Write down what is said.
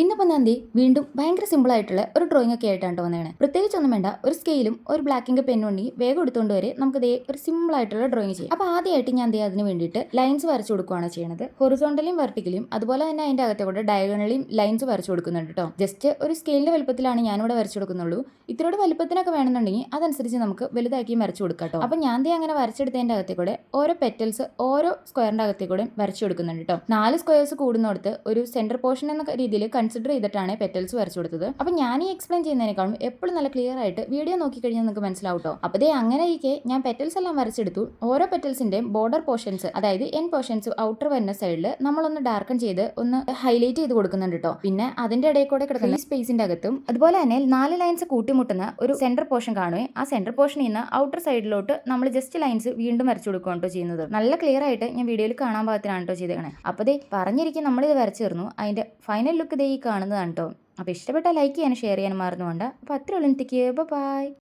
ഇന്നിപ്പോൾ ഞാൻ വീണ്ടും ഭയങ്കര സിമ്പിൾ ആയിട്ടുള്ള ഒരു ഡ്രോയിങ് ഒക്കെ ആയിട്ടാണ് വന്നതാണ്. പ്രത്യേകിച്ചൊന്നും വേണ്ട, ഒരു സ്കെയിലും ഒരു ബ്ലാക്ക് ഇങ്ക് പെന്നും ഉണ്ടെങ്കിൽ വേഗം എടുത്തുകൊണ്ട് വരെ നമുക്ക് ഒരു സിമ്പിൾ ആയിട്ടുള്ള ഡ്രോയിങ് ചെയ്യാം. അപ്പോൾ ആദ്യമായിട്ട് ഞാൻ അതിന് വേണ്ടിയിട്ട് ലൈൻസ് വരച്ചു കൊടുക്കുകയാണ് ചെയ്യുന്നത്. ഹൊറിസോണ്ടലും വെർട്ടിക്കലും അതുപോലെ തന്നെ അതിന്റെ അകത്തെ കൂടെ ഡയഗണലിയും ലൈൻസ് വരച്ചു കൊടുക്കുന്നുണ്ട് കേട്ടോ. ജസ്റ്റ് ഒരു സ്കെയിലിന്റെ വലുപ്പത്തിലാണ് ഞാനിവിടെ വരച്ചു കൊടുക്കുന്നുള്ളൂ. ഇത്രയോട് വലുപ്പത്തിനൊക്കെ വേണമെന്നുണ്ടെങ്കിൽ അതനുസരിച്ച് നമുക്ക് വലുതാക്കി വരച്ചു കൊടുക്കാം കേട്ടോ. അപ്പോൾ ഞാൻ അങ്ങനെ വരച്ചെടുത്തതിന്റെ അകത്തെ കൂടെ ഓരോ പെറ്റൽസ് ഓരോ സ്ക്വയറിന്റെ അകത്തെ കൂടെ വരച്ചു കൊടുക്കുന്നുണ്ട് കേട്ടോ. 4 സ്ക്വയർസ് കൂടുന്നിടത്ത് ഒരു സെന്റർ പോർഷൻ എന്ന രീതിയിൽ കൺസിഡർ ചെയ്തിട്ടാണ് പെറ്റൽസ് വരച്ചു കൊടുത്തത്. അപ്പോൾ ഞാൻ ഈ എക്സ്പ്ലെയിൻ ചെയ്യുന്നതിനേക്കാളും എപ്പോഴും നല്ല ക്ലിയർ ആയിട്ട് വീഡിയോ നോക്കി കഴിഞ്ഞാൽ നിങ്ങൾക്ക് മനസ്സിലാവും കേട്ടോ. അപ്പോൾ അങ്ങനെ ഞാൻ പെറ്റൽസ് എല്ലാം വരച്ചെടുത്തു. ഓരോ പെറ്റൽസിന്റെയും ബോർഡർ പോർഷൻസ്, അതായത് എൻ പോർഷൻസ് ഔട്ടർ വരുന്ന സൈഡിൽ നമ്മളൊന്ന് ഡാർക്കൺ ചെയ്ത് ഒന്ന് ഹൈലൈറ്റ് ചെയ്ത് കൊടുക്കുന്നുണ്ട് കേട്ടോ. പിന്നെ അതിന്റെ ഇടയിൽ കൂടെ കിടക്കുന്ന സ്പേസിന്റെ അകത്തും അതുപോലെ തന്നെ 4 ലൈൻസ് കൂട്ടിമുട്ടുന്ന ഒരു സെന്റർ പോർഷൻ കാണുകയും ആ സെന്റർ പോർഷനിൽ നിന്ന് ഔട്ടർ സൈഡിലോട്ട് നമ്മൾ ജസ്റ്റ് ലൈൻസ് വീണ്ടും വരച്ചു കൊടുക്കുകയാണ് കേട്ടോ ചെയ്യുന്നത്. നല്ല ക്ലിയർ ആയിട്ട് ഞാൻ വീഡിയോയിൽ കാണാൻ പാകത്തിനാണ് കേട്ടോ ചെയ്തേക്കണേ. അപ്പോൾ പറഞ്ഞിരിക്കും നമ്മളിത് വരച്ചു തരുന്നു. അതിന്റെ ഫൈനൽ ലുക്ക് ഈ കാണുന്നതാണ് കേട്ടോ. അപ്പോൾ ഇഷ്ടപ്പെട്ടാൽ ലൈക്ക് ചെയ്യാനും ഷെയർ ചെയ്യാനും മറന്നു വേണ്ട. അപ്പോൾ അത്രയുള്ളൂ. ബൈ.